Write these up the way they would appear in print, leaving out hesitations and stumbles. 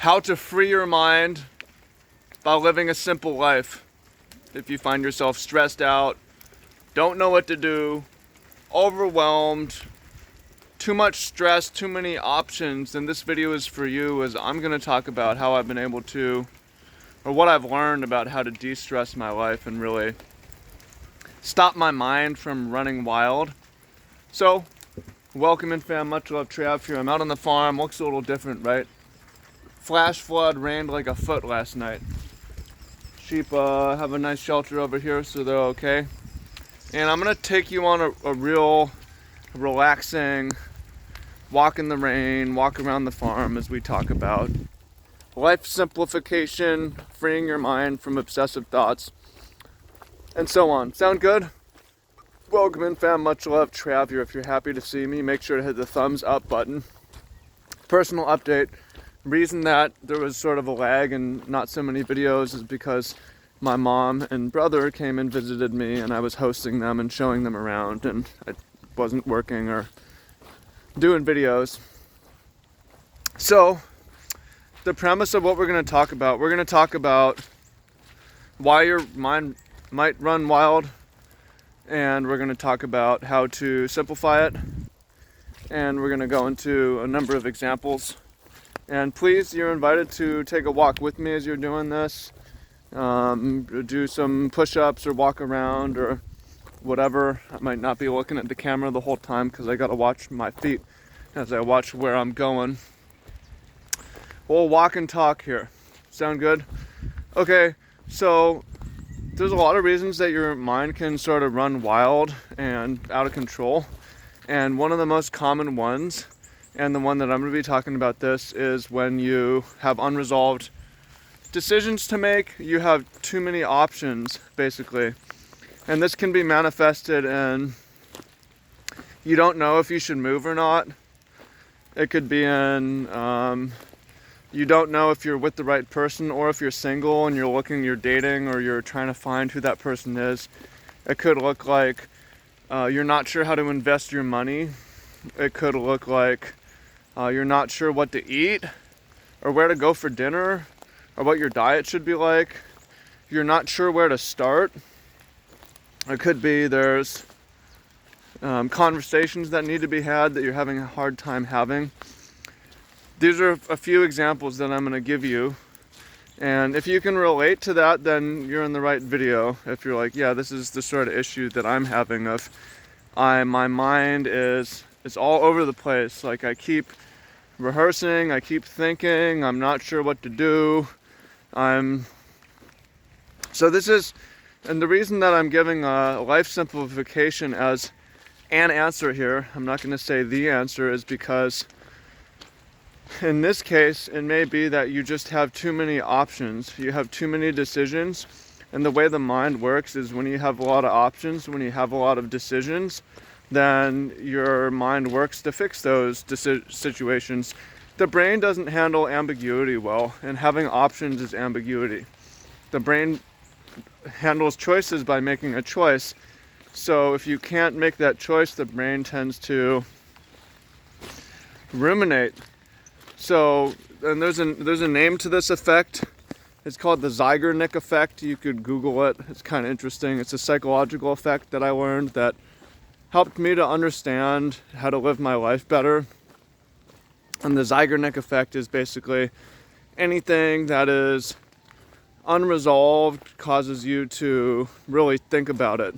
how to free your mind by living a simple life. If you find yourself stressed out, don't know what to do, overwhelmed, too much stress, too many options, then this video is for you, as I'm going to talk about how I've been able to, or what I've learned about how to de-stress my life and really stop my mind from running wild. So, welcome in fam, much love, Trav here. I'm out on the farm, looks a little different, right? Flash flood, rained like a foot last night. Sheep have a nice shelter over here, so they're okay. And I'm gonna take you on a real relaxing walk in the rain, walk around the farm as we talk about life simplification, freeing your mind from obsessive thoughts, and so on. Sound good? Welcome in fam, much love, Trav here. If you're happy to see me, make sure to hit the thumbs up button. Personal update. Reason that there was sort of a lag and not so many videos is because my mom and brother came and visited me and I was hosting them and showing them around and I wasn't working or doing videos. So the premise of what we're going to talk about why your mind might run wild, and we're going to talk about how to simplify it, and we're going to go into a number of examples. And please, you're invited to take a walk with me as you're doing this. Do some push-ups or walk around or whatever. I might not be looking at the camera the whole time because I gotta watch my feet as I watch where I'm going. We'll walk and talk here. Sound good? Okay, so there's a lot of reasons that your mind can sort of run wild and out of control. And one of the most common ones, and the one that I'm going to be talking about this, is when you have unresolved decisions to make. You have too many options, basically. And this can be manifested in you don't know if you should move or not. It could be in you don't know if you're with the right person or if you're single and you're dating or you're trying to find who that person is. It could look like you're not sure how to invest your money. It could look like you're not sure what to eat or where to go for dinner or what your diet should be like. You're not sure where to start. It could be there's conversations that need to be had that you're having a hard time having. These are a few examples that I'm going to give you. And if you can relate to that, then you're in the right video. If you're like, yeah, this is the sort of issue that I'm having of my mind is all over the place. Like I keep rehearsing, I keep thinking, I'm not sure what to do. So this is, and the reason that I'm giving a life simplification as an answer here, I'm not going to say the answer, is because in this case, it may be that you just have too many options. You have too many decisions. And the way the mind works is when you have a lot of options, when you have a lot of decisions, then your mind works to fix those situations. The brain doesn't handle ambiguity well, and having options is ambiguity. The brain handles choices by making a choice. So if you can't make that choice, the brain tends to ruminate. So, and there's a name to this effect. It's called the Zeigernick Effect. You could Google it. It's kind of interesting. It's a psychological effect that I learned that helped me to understand how to live my life better. And the Zeigernick Effect is basically anything that is unresolved causes you to really think about it.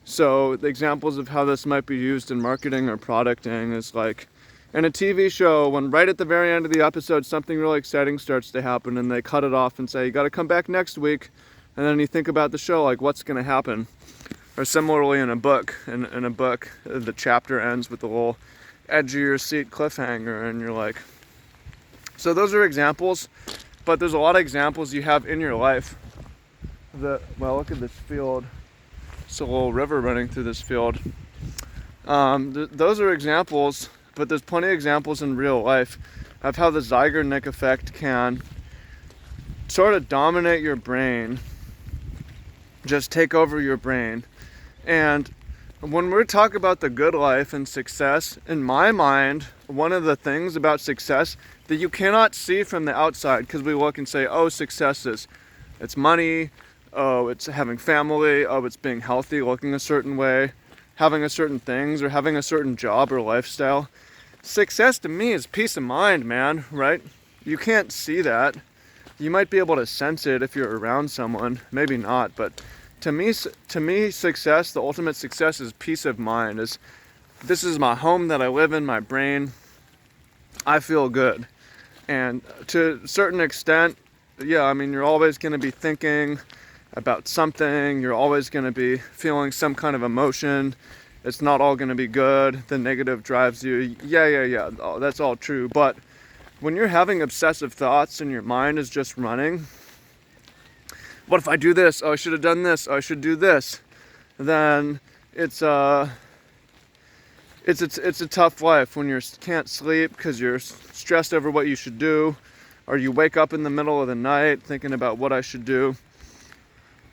So the examples of how this might be used in marketing or producting is like in a TV show, when right at the very end of the episode something really exciting starts to happen and they cut it off and say, you got to come back next week. And then you think about the show, like what's going to happen? Or similarly in a book, in a book, the chapter ends with a little edge of your seat cliffhanger and you're like, so those are examples, but there's a lot of examples you have in your life that, well, look at this field. It's a little river running through this field. Those are examples, but there's plenty of examples in real life of how the Zeigernick Effect can sort of dominate your brain, just take over your brain. And When we talk about the good life and success, in my mind, one of the things about success that you cannot see from the outside, because we look and say, oh, success is, it's money, oh, it's having family, oh, it's being healthy, looking a certain way, having a certain things, or having a certain job or lifestyle. Success to me is peace of mind, man, right? You can't see that. You might be able to sense it if you're around someone, maybe not, but to me, success, the ultimate success is peace of mind. This is my home that I live in, my brain. I feel good. And to a certain extent, yeah, I mean, you're always going to be thinking about something. You're always going to be feeling some kind of emotion. It's not all going to be good. The negative drives you. Yeah. Oh, that's all true. But when you're having obsessive thoughts and your mind is just running, what if I do this? Oh, I should have done this. Oh, I should do this. Then it's a tough life when you can't sleep because you're stressed over what you should do, or you wake up in the middle of the night thinking about what I should do.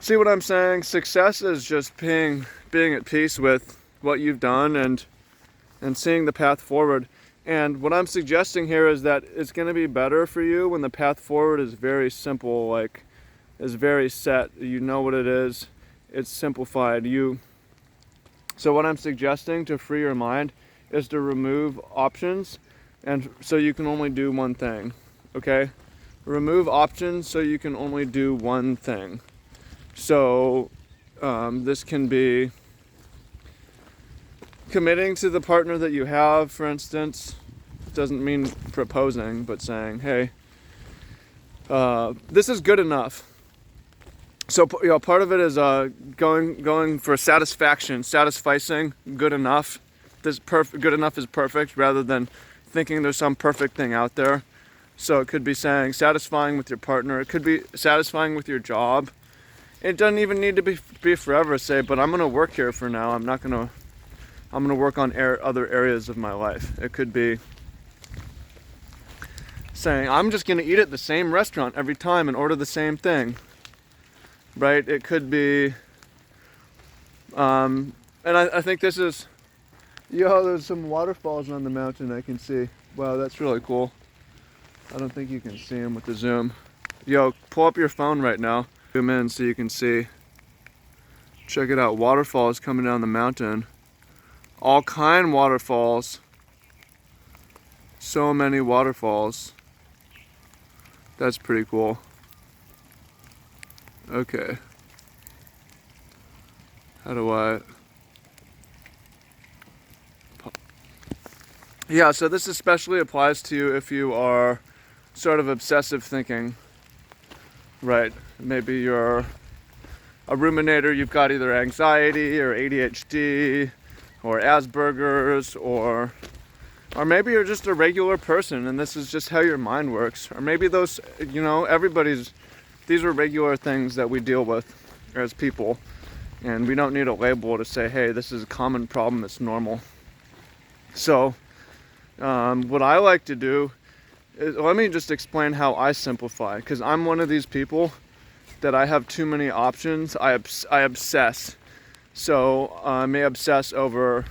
See what I'm saying? Success is just being at peace with what you've done and seeing the path forward. And what I'm suggesting here is that it's going to be better for you when the path forward is very simple, like is very set. You know what it is. It's simplified. So what I'm suggesting to free your mind is to remove options, and so you can only do one thing. Okay? Remove options so you can only do one thing. So this can be committing to the partner that you have, for instance. Doesn't mean proposing, but saying, hey, this is good enough. So, part of it is going for satisfying, good enough. Good enough is perfect, rather than thinking there's some perfect thing out there. So it could be saying satisfying with your partner. It could be satisfying with your job. It doesn't even need to be forever. Say, but I'm going to work here for now. I'm going to work on other areas of my life. It could be saying, I'm just going to eat at the same restaurant every time and order the same thing. Right? It could be, and I think this is, there's some waterfalls on the mountain I can see. Wow, that's really cool. I don't think you can see them with the zoom. Pull up your phone right now. Zoom in so you can see. Check it out, waterfalls coming down the mountain. All kind waterfalls. So many waterfalls. That's pretty cool. Okay. How do I... Yeah, so this especially applies to you if you are sort of obsessive thinking. Right. Maybe you're a ruminator, you've got either anxiety or ADHD or Asperger's, or maybe you're just a regular person and this is just how your mind works. Or maybe those, these are regular things that we deal with as people, and we don't need a label to say, hey, this is a common problem, it's normal. So what I like to do is, let me just explain how I simplify, because I'm one of these people that I have too many options. I obsess. So I may obsess over,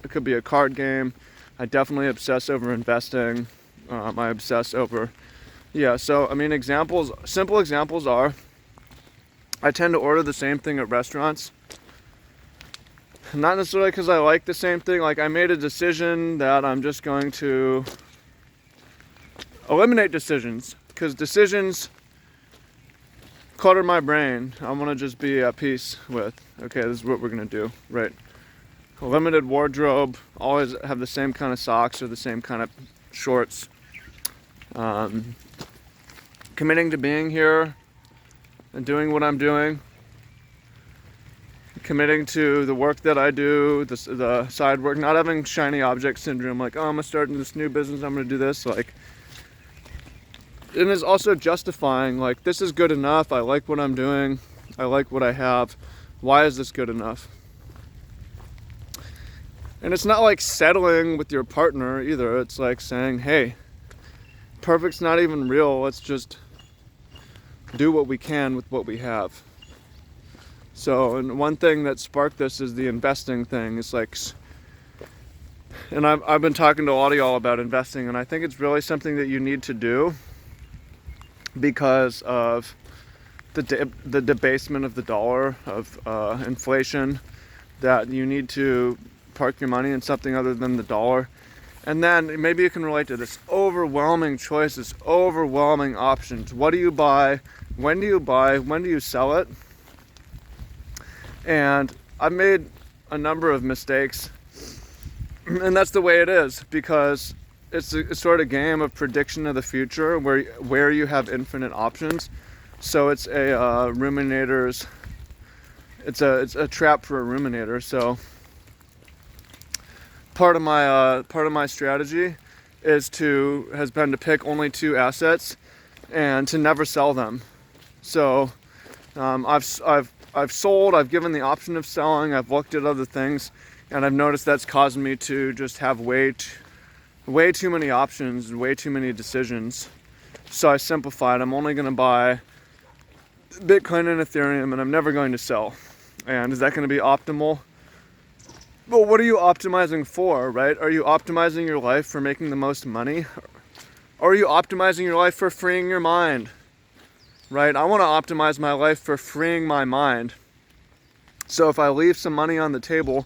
it could be a card game. I definitely obsess over investing. I obsess over, so I mean, simple examples are, I tend to order the same thing at restaurants. Not necessarily because I like the same thing. Like, I made a decision that I'm just going to eliminate decisions, because decisions clutter my brain. I want to just be at peace with, okay, this is what we're going to do, right? A limited wardrobe, always have the same kind of socks or the same kind of shorts. Committing to being here and doing what I'm doing. Committing to the work that I do, the side work, not having shiny object syndrome, like, oh, I'm going to start this new business, I'm going to do this, like, and it's also justifying, like, this is good enough, I like what I'm doing, I like what I have, why is this good enough? And it's not like settling with your partner either, it's like saying, hey, perfect's not even real, let's just do what we can with what we have. So, and one thing that sparked this is the investing thing. It's like, and I've been talking to a lot of y'all about investing, and I think it's really something that you need to do because of the debasement of the dollar, of inflation, that you need to park your money in something other than the dollar. And then maybe you can relate to this overwhelming choices, overwhelming options. What do you buy? When do you buy? When do you sell it? And I've made a number of mistakes, and that's the way it is, because it's a sort of game of prediction of the future where you have infinite options. So it's a ruminator's, it's a trap for a ruminator. So part of my strategy has been to pick only 2 assets and to never sell them. So I've sold, I've given the option of selling, I've looked at other things, and I've noticed that's caused me to just have way too many options and way too many decisions. So I simplified. I'm only going to buy Bitcoin and Ethereum, and I'm never going to sell. And is that going to be optimal? Well, what are you optimizing for, right? Are you optimizing your life for making the most money? Or are you optimizing your life for freeing your mind? Right? I want to optimize my life for freeing my mind. So if I leave some money on the table,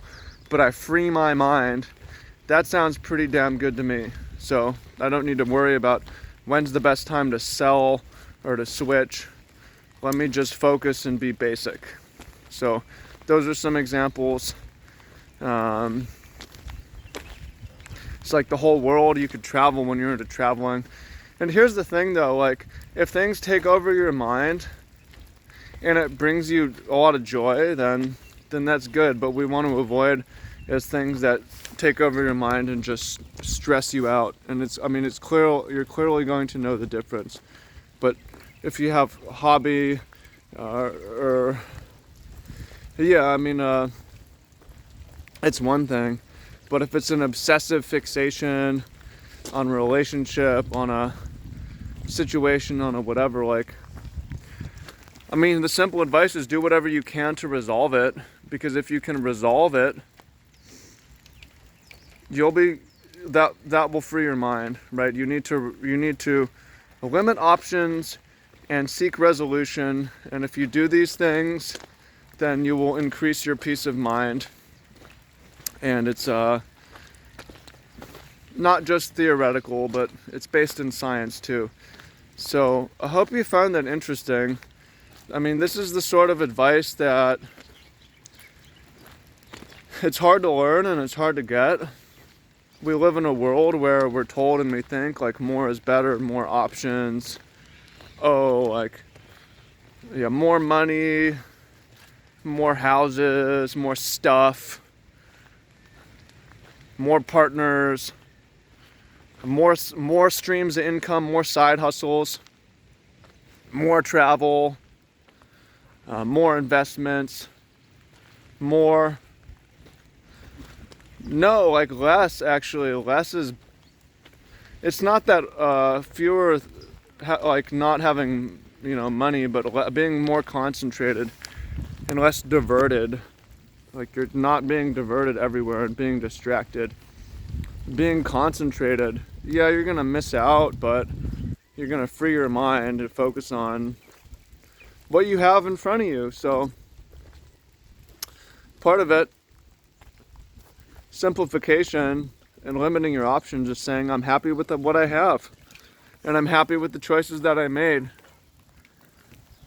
but I free my mind, that sounds pretty damn good to me. So I don't need to worry about when's the best time to sell or to switch. Let me just focus and be basic. So those are some examples. It's like the whole world. You could travel when you're into traveling. And here's the thing though, like if things take over your mind and it brings you a lot of joy, then that's good. But we want to avoid is things that take over your mind and just stress you out. And it's clear, you're clearly going to know the difference. But if you have a hobby, it's one thing. But if it's an obsessive fixation on a relationship, on a situation, on a whatever, the simple advice is do whatever you can to resolve it, because if you can resolve it, that will free your mind, right? You need to limit options and seek resolution, and if you do these things, then you will increase your peace of mind. And it's not just theoretical, but it's based in science too. So I hope you found that interesting. This is the sort of advice that it's hard to learn and it's hard to get. We live in a world where we're told and we think like more is better, more options. More money, more houses, more stuff, more partners, more streams of income, more side hustles, more travel, more investments, more. No, less actually. Less is. It's not that fewer, not having money, but being more concentrated and less diverted. Like you're not being diverted everywhere and being distracted. Being concentrated. Yeah, you're gonna miss out, but you're gonna free your mind and focus on what you have in front of you. So part of it, simplification and limiting your options, is saying I'm happy with what I have, and I'm happy with the choices that I made.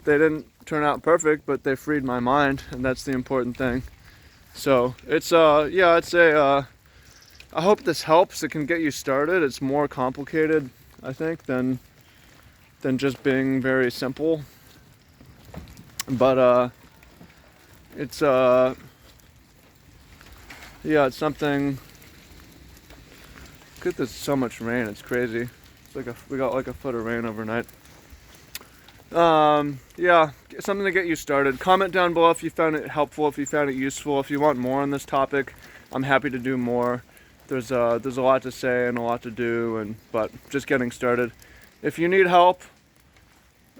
They didn't turn out perfect, but they freed my mind, and that's the important thing. So it's I hope this helps. It can get you started. It's more complicated, I think, than just being very simple. But it's something. Look at this, so much rain. It's crazy. It's we got like a foot of rain overnight. Something to get you started. Comment down below if you found it helpful, if you found it useful. If you want more on this topic, I'm happy to do more. There's a lot to say and a lot to do, but just getting started. If you need help,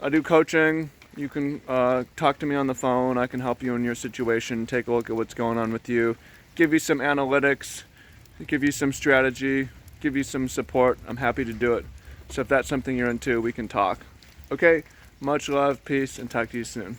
I do coaching. you can talk to me on the phone. I can help you in your situation, take a look at what's going on with you, give you some analytics, give you some strategy, give you some support. I'm happy to do it. So if that's something you're into, we can talk. Okay? Much love, peace, and talk to you soon.